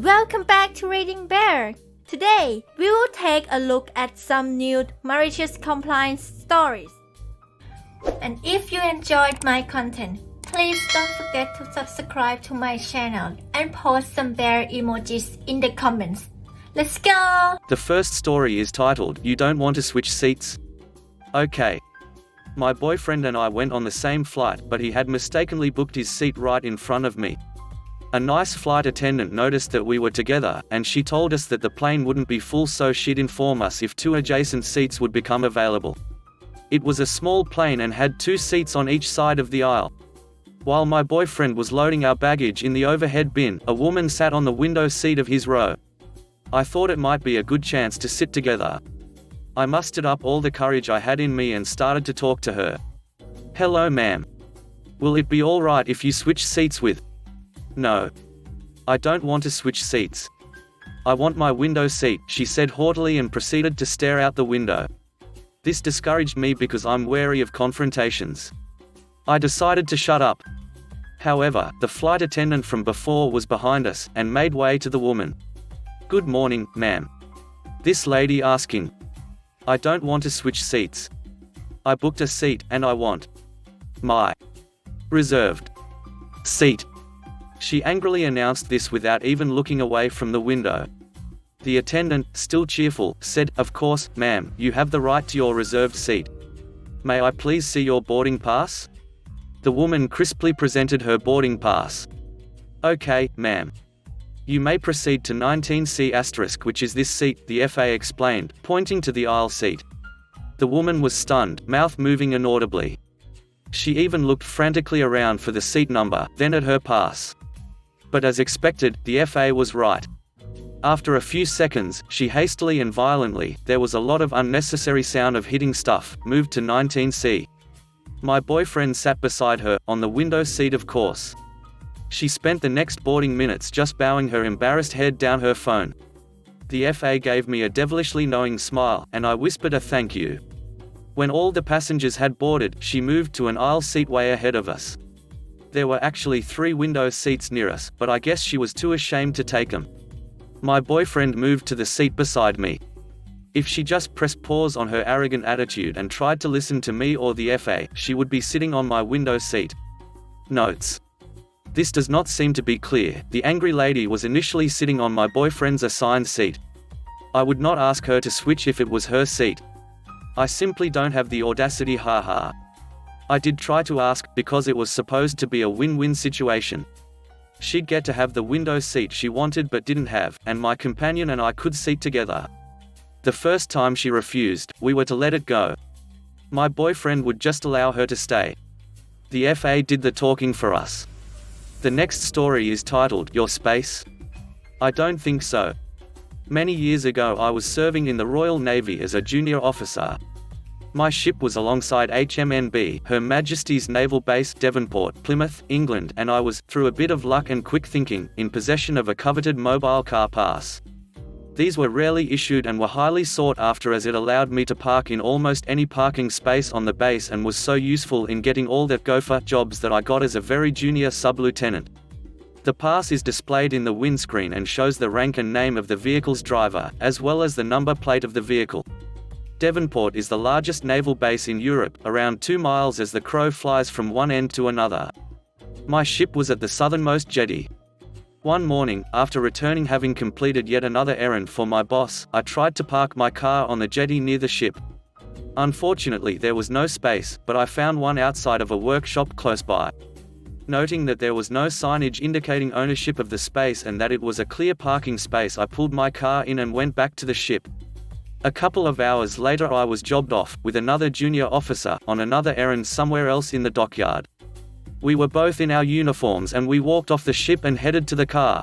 Welcome back to Reading Bear. Today, we will take a look at some new malicious compliance stories. And if you enjoyed my content, please don't forget to subscribe to my channel and post some bear emojis in the comments. Let's go! The first story is titled, "You Don't Want to Switch Seats?" Okay. My boyfriend and I went on the same flight, but he had mistakenly booked his seat right in front of me. A nice flight attendant noticed that we were together, and she told us that the plane wouldn't be full, so she'd inform us if two adjacent seats would become available. It was a small plane and had 2 seats on each side of the aisle. While my boyfriend was loading our baggage in the overhead bin, a woman sat on the window seat of his row. I thought it might be a good chance to sit together. I mustered up all the courage I had in me and started to talk to her. "Hello, ma'am. Will it be all right if you switch seats with?" "No. I don't want to switch seats. I want my window seat," she said haughtily and proceeded to stare out the window. This discouraged me because I'm wary of confrontations. I decided to shut up. However, the flight attendant from before was behind us, and made way to the woman. "Good morning, ma'am." This lady asking. "I don't want to switch seats. I booked a seat, and I want my reserved seat." She angrily announced this without even looking away from the window. The attendant, still cheerful, said, "Of course, ma'am, you have the right to your reserved seat. May I please see your boarding pass?" The woman crisply presented her boarding pass. "Okay, ma'am. You may proceed to 19C*, which is this seat," the FA explained, pointing to the aisle seat. The woman was stunned, mouth moving inaudibly. She even looked frantically around for the seat number, then at her pass. But as expected, the FA was right. After a few seconds, she hastily and violently, there was a lot of unnecessary sound of hitting stuff, moved to 19C. My boyfriend sat beside her, on the window seat of course. She spent the next boarding minutes just bowing her embarrassed head down her phone. The FA gave me a devilishly knowing smile, and I whispered a thank you. When all the passengers had boarded, she moved to an aisle seat way ahead of us. There were actually 3 window seats near us, but I guess she was too ashamed to take them. My boyfriend moved to the seat beside me. If she just pressed pause on her arrogant attitude and tried to listen to me or the FA, she would be sitting on my window seat. Notes. This does not seem to be clear. The angry lady was initially sitting on my boyfriend's assigned seat. I would not ask her to switch if it was her seat. I simply don't have the audacity, haha. I did try to ask, because it was supposed to be a win-win situation. She'd get to have the window seat she wanted but didn't have, and my companion and I could seat together. The first time she refused, we were to let it go. My boyfriend would just allow her to stay. The FA did the talking for us. The next story is titled, "Your Space?" I don't think so. Many years ago I was serving in the Royal Navy as a junior officer. My ship was alongside HMNB, Her Majesty's Naval Base, Devonport, Plymouth, England, and I was, through a bit of luck and quick thinking, in possession of a coveted mobile car pass. These were rarely issued and were highly sought after, as it allowed me to park in almost any parking space on the base and was so useful in getting all the gopher jobs that I got as a very junior sub-lieutenant. The pass is displayed in the windscreen and shows the rank and name of the vehicle's driver, as well as the number plate of the vehicle. Devonport is the largest naval base in Europe, around 2 miles as the crow flies from one end to another. My ship was at the southernmost jetty. One morning, after returning having completed yet another errand for my boss, I tried to park my car on the jetty near the ship. Unfortunately, there was no space, but I found one outside of a workshop close by. Noting that there was no signage indicating ownership of the space and that it was a clear parking space, I pulled my car in and went back to the ship. A couple of hours later I was jobbed off, with another junior officer, on another errand somewhere else in the dockyard. We were both in our uniforms and we walked off the ship and headed to the car.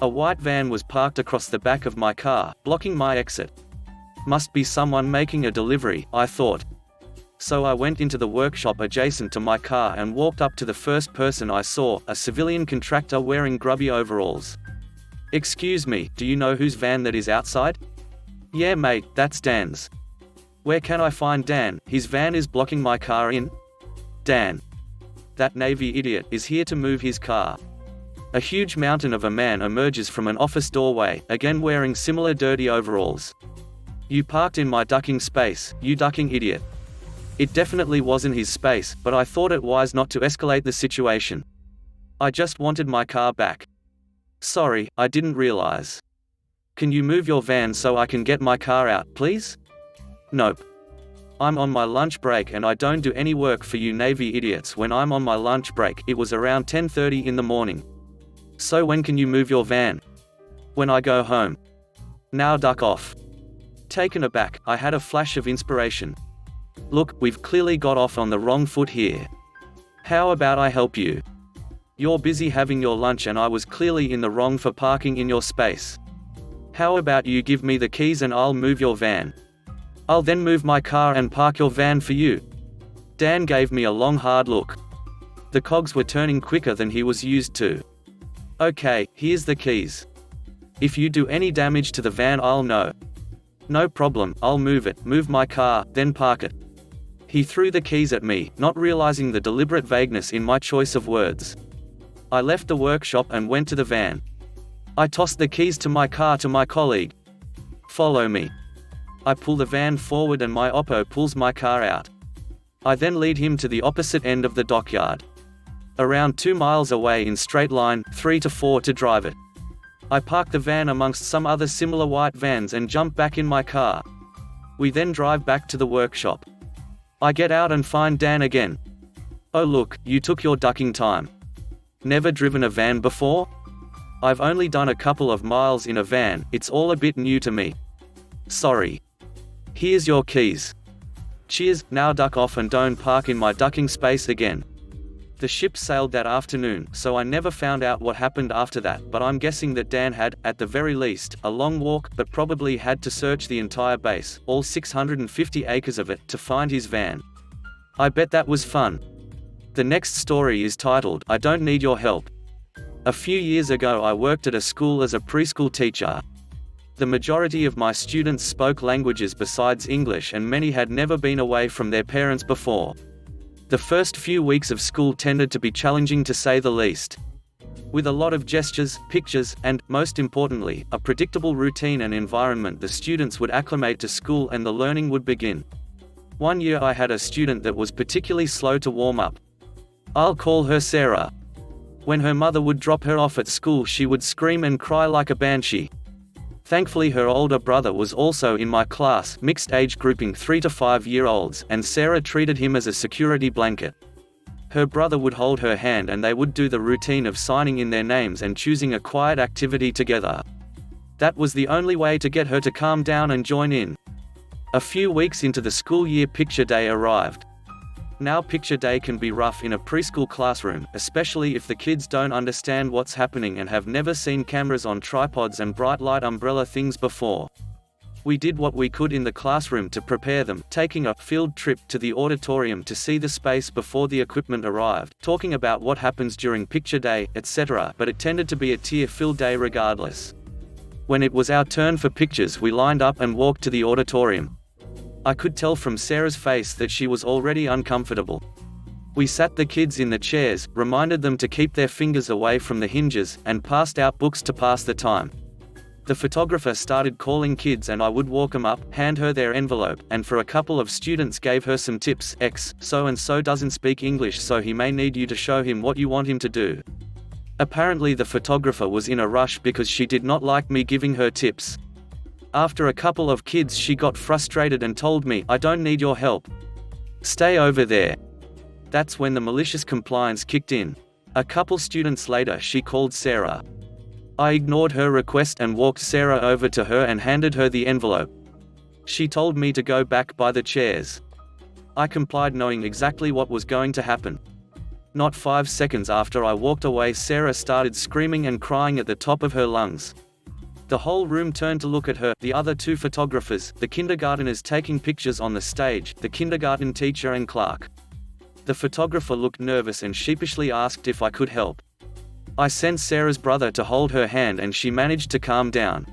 A white van was parked across the back of my car, blocking my exit. Must be someone making a delivery, I thought. So I went into the workshop adjacent to my car and walked up to the first person I saw, a civilian contractor wearing grubby overalls. "Excuse me, do you know whose van that is outside?" "Yeah mate, that's Dan's." "Where can I find Dan? His van is blocking my car in." "Dan. That Navy idiot is here to move his car." A huge mountain of a man emerges from an office doorway, again wearing similar dirty overalls. "You parked in my ducking space, you ducking idiot." It definitely wasn't his space, but I thought it wise not to escalate the situation. "I just wanted my car back." "Sorry, I didn't realize." "Can you move your van so I can get my car out, please?" "Nope. I'm on my lunch break and I don't do any work for you Navy idiots when I'm on my lunch break." It was around 10:30 in the morning. "So when can you move your van?" "When I go home." "Now duck off." Taken aback, I had a flash of inspiration. "Look, we've clearly got off on the wrong foot here. How about I help you? You're busy having your lunch and I was clearly in the wrong for parking in your space. How about you give me the keys and I'll move your van? I'll then move my car and park your van for you." Dan gave me a long hard look. The cogs were turning quicker than he was used to. "Okay, here's the keys. If you do any damage to the van I'll know." "No problem, I'll move my car, then park it." He threw the keys at me, not realizing the deliberate vagueness in my choice of words. I left the workshop and went to the van. I tossed the keys to my car to my colleague. "Follow me." I pull the van forward and my oppo pulls my car out. I then lead him to the opposite end of the dockyard. Around 2 miles away in straight line, 3 to 4 to drive it. I park the van amongst some other similar white vans and jump back in my car. We then drive back to the workshop. I get out and find Dan again. "Oh look, you took your ducking time. Never driven a van before?" "I've only done a couple of miles in a van, it's all a bit new to me." "Sorry. Here's your keys. Cheers, now duck off and don't park in my ducking space again." The ship sailed that afternoon, so I never found out what happened after that, but I'm guessing that Dan had, at the very least, a long walk, but probably had to search the entire base, all 650 acres of it, to find his van. I bet that was fun. The next story is titled, "I Don't Need Your Help." A few years ago I worked at a school as a preschool teacher. The majority of my students spoke languages besides English and many had never been away from their parents before. The first few weeks of school tended to be challenging to say the least. With a lot of gestures, pictures, and, most importantly, a predictable routine and environment, the students would acclimate to school and the learning would begin. One year I had a student that was particularly slow to warm up. I'll call her Sarah. When her mother would drop her off at school she would scream and cry like a banshee. Thankfully her older brother was also in my class, mixed age grouping 3 to 5-year-olds, and Sarah treated him as a security blanket. Her brother would hold her hand and they would do the routine of signing in their names and choosing a quiet activity together. That was the only way to get her to calm down and join in. A few weeks into the school year picture day arrived. Now picture day can be rough in a preschool classroom, especially if the kids don't understand what's happening and have never seen cameras on tripods and bright light umbrella things before. We did what we could in the classroom to prepare them, taking a field trip to the auditorium to see the space before the equipment arrived, talking about what happens during picture day, etc., but it tended to be a tear-filled day regardless. When it was our turn for pictures we lined up and walked to the auditorium. I could tell from Sarah's face that she was already uncomfortable. We sat the kids in the chairs, reminded them to keep their fingers away from the hinges, and passed out books to pass the time. The photographer started calling kids and I would walk them up, hand her their envelope, and for a couple of students gave her some tips. So-and-so doesn't speak English so he may need you to show him what you want him to do. Apparently the photographer was in a rush because she did not like me giving her tips. After a couple of kids she got frustrated and told me, "I don't need your help. Stay over there." That's when the malicious compliance kicked in. A couple students later she called Sarah. I ignored her request and walked Sarah over to her and handed her the envelope. She told me to go back by the chairs. I complied knowing exactly what was going to happen. Not 5 seconds after I walked away Sarah started screaming and crying at the top of her lungs. The whole room turned to look at her, the other two photographers, the kindergarteners taking pictures on the stage, the kindergarten teacher and Clark. The photographer looked nervous and sheepishly asked if I could help. I sent Sarah's brother to hold her hand and she managed to calm down.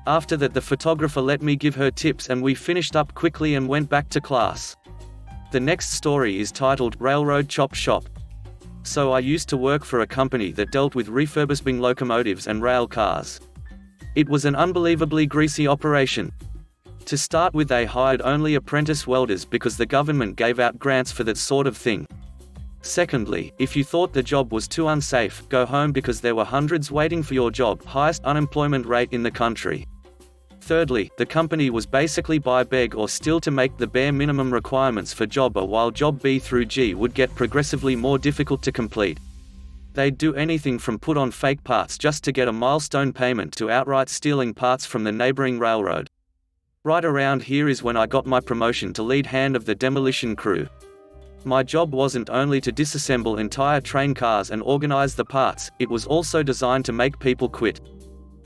After that the photographer let me give her tips and we finished up quickly and went back to class. The next story is titled Railroad Chop Shop. So I used to work for a company that dealt with refurbishing locomotives and rail cars. It was an unbelievably greasy operation. To start with, they hired only apprentice welders because the government gave out grants for that sort of thing. Secondly, if you thought the job was too unsafe, go home because there were hundreds waiting for your job, highest unemployment rate in the country. Thirdly, the company was basically buy, beg or steal to make the bare minimum requirements for job A, while job B through G would get progressively more difficult to complete. They'd do anything from put on fake parts just to get a milestone payment to outright stealing parts from the neighboring railroad. Right around here is when I got my promotion to lead hand of the demolition crew. My job wasn't only to disassemble entire train cars and organize the parts, it was also designed to make people quit.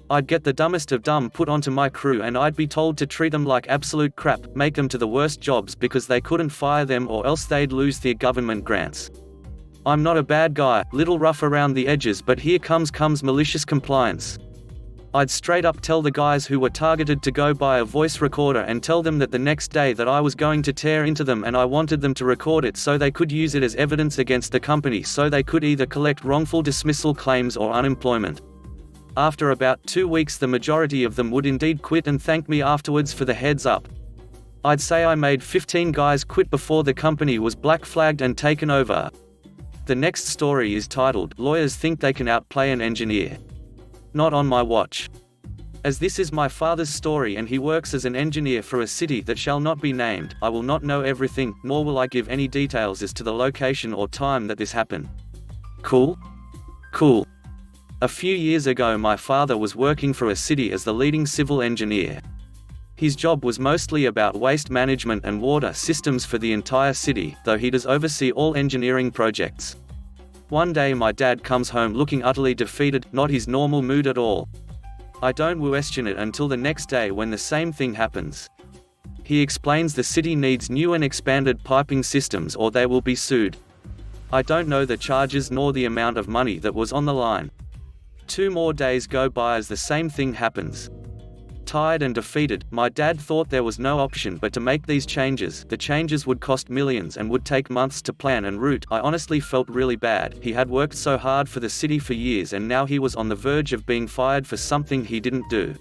I'd get the dumbest of dumb put onto my crew and I'd be told to treat them like absolute crap, make them to the worst jobs because they couldn't fire them or else they'd lose their government grants. I'm not a bad guy, little rough around the edges, but here comes malicious compliance. I'd straight up tell the guys who were targeted to go buy a voice recorder and tell them that the next day that I was going to tear into them and I wanted them to record it so they could use it as evidence against the company so they could either collect wrongful dismissal claims or unemployment. After about 2 weeks the majority of them would indeed quit and thank me afterwards for the heads up. I'd say I made 15 guys quit before the company was black flagged and taken over. The next story is titled, Lawyers Think They Can Outplay an Engineer. Not on my watch. As this is my father's story and he works as an engineer for a city that shall not be named, I will not know everything, nor will I give any details as to the location or time that this happened. Cool? Cool. A few years ago my father was working for a city as the leading civil engineer. His job was mostly about waste management and water systems for the entire city, though he does oversee all engineering projects. One day my dad comes home looking utterly defeated, not his normal mood at all. I don't question it until the next day when the same thing happens. He explains the city needs new and expanded piping systems or they will be sued. I don't know the charges nor the amount of money that was on the line. 2 more days go by as the same thing happens. Tired and defeated, my dad thought there was no option but to make these changes. The changes would cost millions and would take months to plan and route. I honestly felt really bad. He had worked so hard for the city for years and now he was on the verge of being fired for something he didn't do.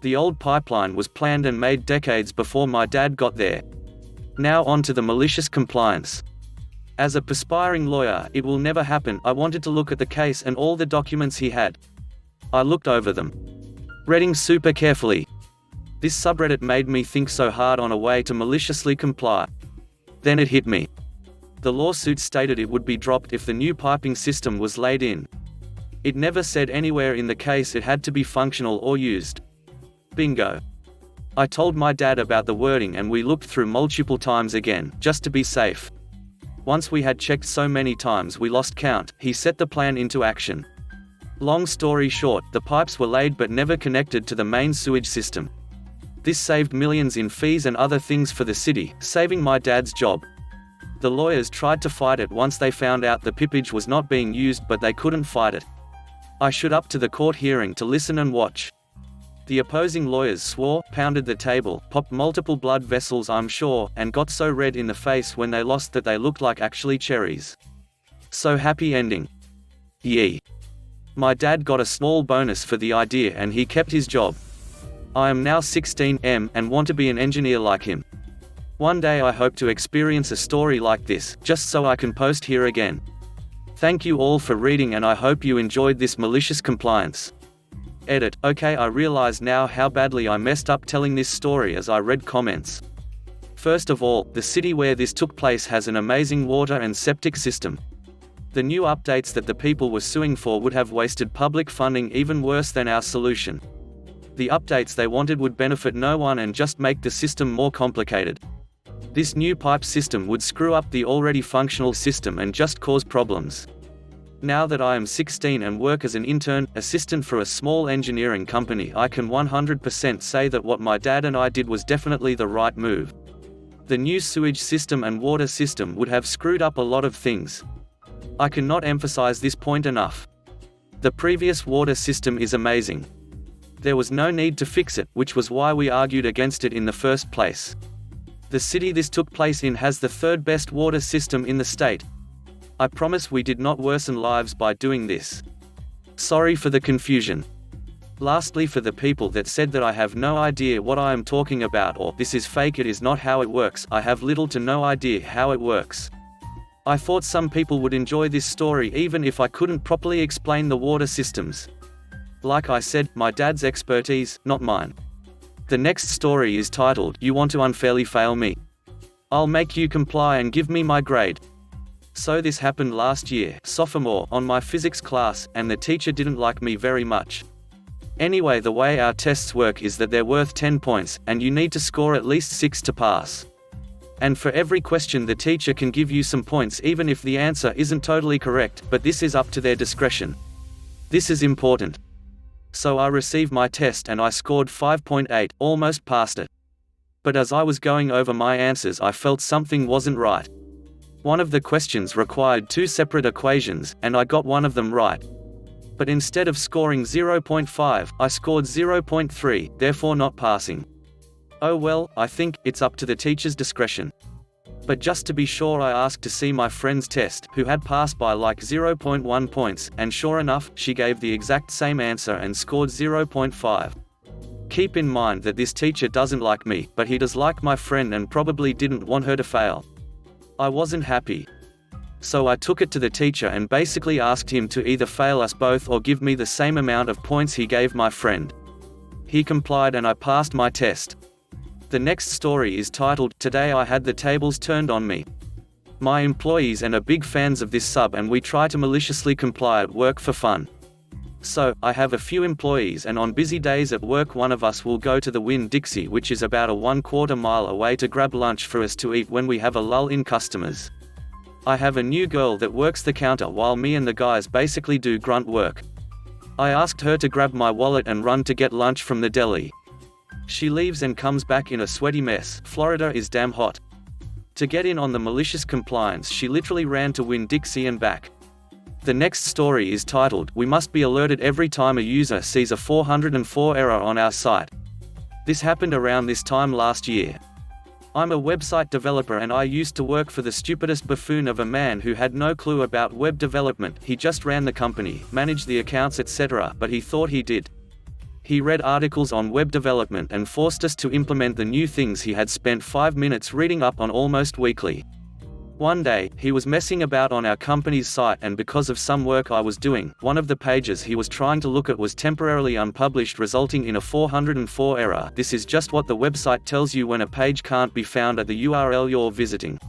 The old pipeline was planned and made decades before my dad got there. Now on to the malicious compliance. As a perspiring lawyer, it will never happen. I wanted to look at the case and all the documents he had. I looked over them. Reading super carefully. This subreddit made me think so hard on a way to maliciously comply. Then it hit me. The lawsuit stated it would be dropped if the new piping system was laid in. It never said anywhere in the case it had to be functional or used. Bingo. I told my dad about the wording and we looked through multiple times again, just to be safe. Once we had checked so many times we lost count, he set the plan into action. Long story short, the pipes were laid but never connected to the main sewage system. This saved millions in fees and other things for the city, saving my dad's job. The lawyers tried to fight it once they found out the pipage was not being used, but they couldn't fight it. I showed up to the court hearing to listen and watch. The opposing lawyers swore, pounded the table, popped multiple blood vessels I'm sure, and got so red in the face when they lost that they looked like actually cherries. So happy ending. Yee. My dad got a small bonus for the idea and he kept his job. I am now 16 and want to be an engineer like him. One day I hope to experience a story like this, just so I can post here again. Thank you all for reading and I hope you enjoyed this malicious compliance. Edit. Okay, I realize now how badly I messed up telling this story as I read comments. First of all, the city where this took place has an amazing water and septic system. The new updates that the people were suing for would have wasted public funding even worse than our solution. The updates they wanted would benefit no one and just make the system more complicated. This new pipe system would screw up the already functional system and just cause problems. Now that I am 16 and work as an intern, assistant for a small engineering company, I can 100% say that what my dad and I did was definitely the right move. The new sewage system and water system would have screwed up a lot of things. I cannot emphasize this point enough. The previous water system is amazing. There was no need to fix it, which was why we argued against it in the first place. The city this took place in has the 3rd best water system in the state. I promise we did not worsen lives by doing this. Sorry for the confusion. Lastly, for the people that said that I have no idea what I am talking about or this is fake, it is not how it works. I have little to no idea how it works. I thought some people would enjoy this story even if I couldn't properly explain the water systems. Like I said, my dad's expertise, not mine. The next story is titled, You Want to Unfairly Fail Me? I'll make you comply and give me my grade. So this happened last year, sophomore, on my physics class, and the teacher didn't like me very much. Anyway, the way our tests work is that they're worth 10 points, and you need to score at least 6 to pass. And for every question the teacher can give you some points even if the answer isn't totally correct, but this is up to their discretion. This is important. So I received my test and I scored 5.8, almost passed it. But as I was going over my answers, I felt something wasn't right. One of the questions required 2 separate equations, and I got one of them right. But instead of scoring 0.5, I scored 0.3, therefore not passing. Oh well, I think it's up to the teacher's discretion. But just to be sure, I asked to see my friend's test, who had passed by like 0.1 points, and sure enough, she gave the exact same answer and scored 0.5. Keep in mind that this teacher doesn't like me, but he does like my friend and probably didn't want her to fail. I wasn't happy. So I took it to the teacher and basically asked him to either fail us both or give me the same amount of points he gave my friend. He complied and I passed my test. The next story is titled, Today I Had the Tables Turned on Me. My employees and are big fans of this sub and we try to maliciously comply at work for fun. So, I have a few employees and on busy days at work one of us will go to the Winn-Dixie, which is about a 1/4 mile away, to grab lunch for us to eat when we have a lull in customers. I have a new girl that works the counter while me and the guys basically do grunt work. I asked her to grab my wallet and run to get lunch from the deli. She leaves and comes back in a sweaty mess. Florida is damn hot. To get in on the malicious compliance, she literally ran to Winn-Dixie and back. The next story is titled, We Must Be Alerted Every Time a User Sees a 404 Error on Our Site. This happened around this time last year. I'm a website developer and I used to work for the stupidest buffoon of a man who had no clue about web development. He just ran the company, managed the accounts, etc., but he thought he did. He read articles on web development and forced us to implement the new things he had spent 5 minutes reading up on almost weekly. One day, he was messing about on our company's site, and because of some work I was doing, one of the pages he was trying to look at was temporarily unpublished, resulting in a 404 error. This is just what the website tells you when a page can't be found at the URL you're visiting.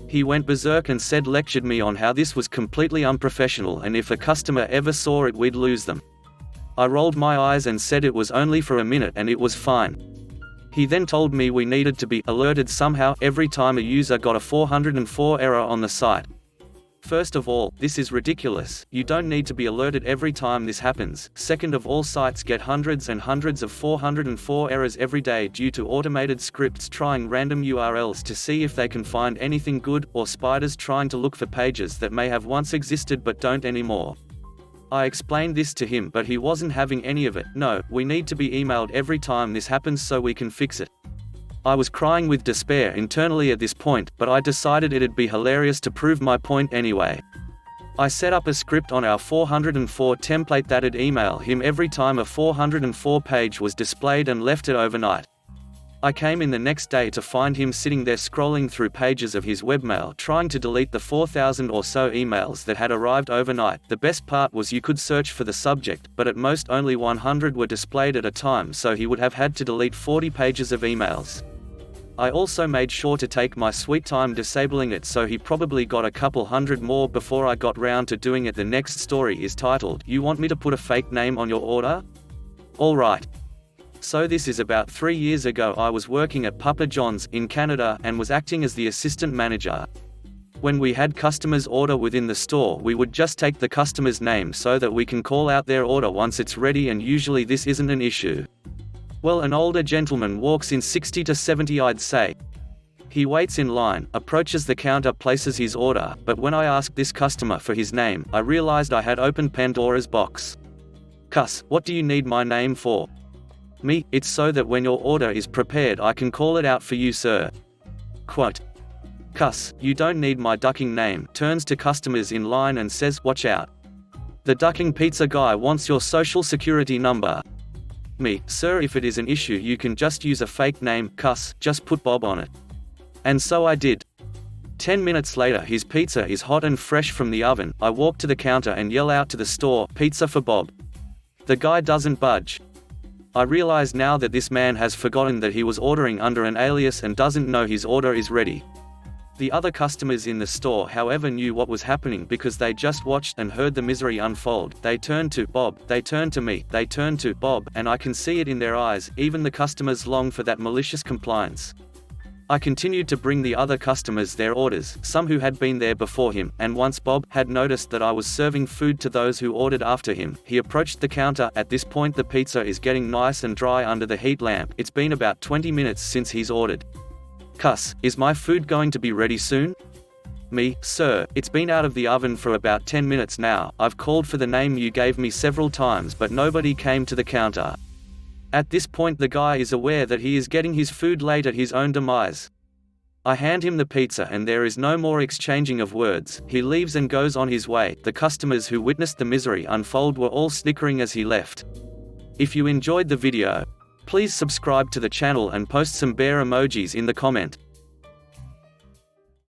He went berserk and lectured me on how this was completely unprofessional and if a customer ever saw it we'd lose them. I rolled my eyes and said it was only for a minute and it was fine. He then told me we needed to be alerted somehow every time a user got a 404 error on the site. First of all, this is ridiculous. You don't need to be alerted every time this happens. Second of all, sites get hundreds and hundreds of 404 errors every day due to automated scripts trying random URLs to see if they can find anything good, or spiders trying to look for pages that may have once existed but don't anymore. I explained this to him, but he wasn't having any of it. No, we need to be emailed every time this happens so we can fix it. I was crying with despair internally at this point, but I decided it'd be hilarious to prove my point anyway. I set up a script on our 404 template that'd email him every time a 404 page was displayed and left it overnight. I came in the next day to find him sitting there scrolling through pages of his webmail trying to delete the 4,000 or so emails that had arrived overnight. The best part was you could search for the subject, but at most only 100 were displayed at a time, so he would have had to delete 40 pages of emails. I also made sure to take my sweet time disabling it, so he probably got a couple hundred more before I got round to doing it. The next story is titled, You Want Me to Put a Fake Name on Your Order? Alright. So this is about 3 years ago. I was working at Papa John's in Canada and was acting as the assistant manager. When we had customers order within the store, we would just take the customer's name so that we can call out their order once it's ready, and usually this isn't an issue. Well, an older gentleman walks in, 60 to 70 I'd say. He waits in line, approaches the counter, places his order, but when I asked this customer for his name, I realized I had opened Pandora's box. Cuss, what do you need my name for? Me, it's so that when your order is prepared I can call it out for you, sir. Quote. Cuss, you don't need my ducking name. Turns to customers in line and says, watch out. The ducking pizza guy wants your social security number. Me, sir, if it is an issue you can just use a fake name. Cuss, just put Bob on it. And so I did. 10 minutes later his pizza is hot and fresh from the oven. I walk to the counter and yell out to the store, pizza for Bob. The guy doesn't budge. I realize now that this man has forgotten that he was ordering under an alias and doesn't know his order is ready. The other customers in the store, however, knew what was happening because they just watched and heard the misery unfold. They turned to Bob, they turned to me, they turned to Bob, and I can see it in their eyes. Even the customers long for that malicious compliance. I continued to bring the other customers their orders, some who had been there before him, and once Bob had noticed that I was serving food to those who ordered after him, he approached the counter. At this point the pizza is getting nice and dry under the heat lamp. It's been about 20 minutes since he's ordered. Cuss, is my food going to be ready soon? Me, sir, it's been out of the oven for about 10 minutes now. I've called for the name you gave me several times but nobody came to the counter. At this point the guy is aware that he is getting his food late at his own demise. I hand him the pizza and there is no more exchanging of words. He leaves and goes on his way. The customers who witnessed the misery unfold were all snickering as he left. If you enjoyed the video, please subscribe to the channel and post some bear emojis in the comment.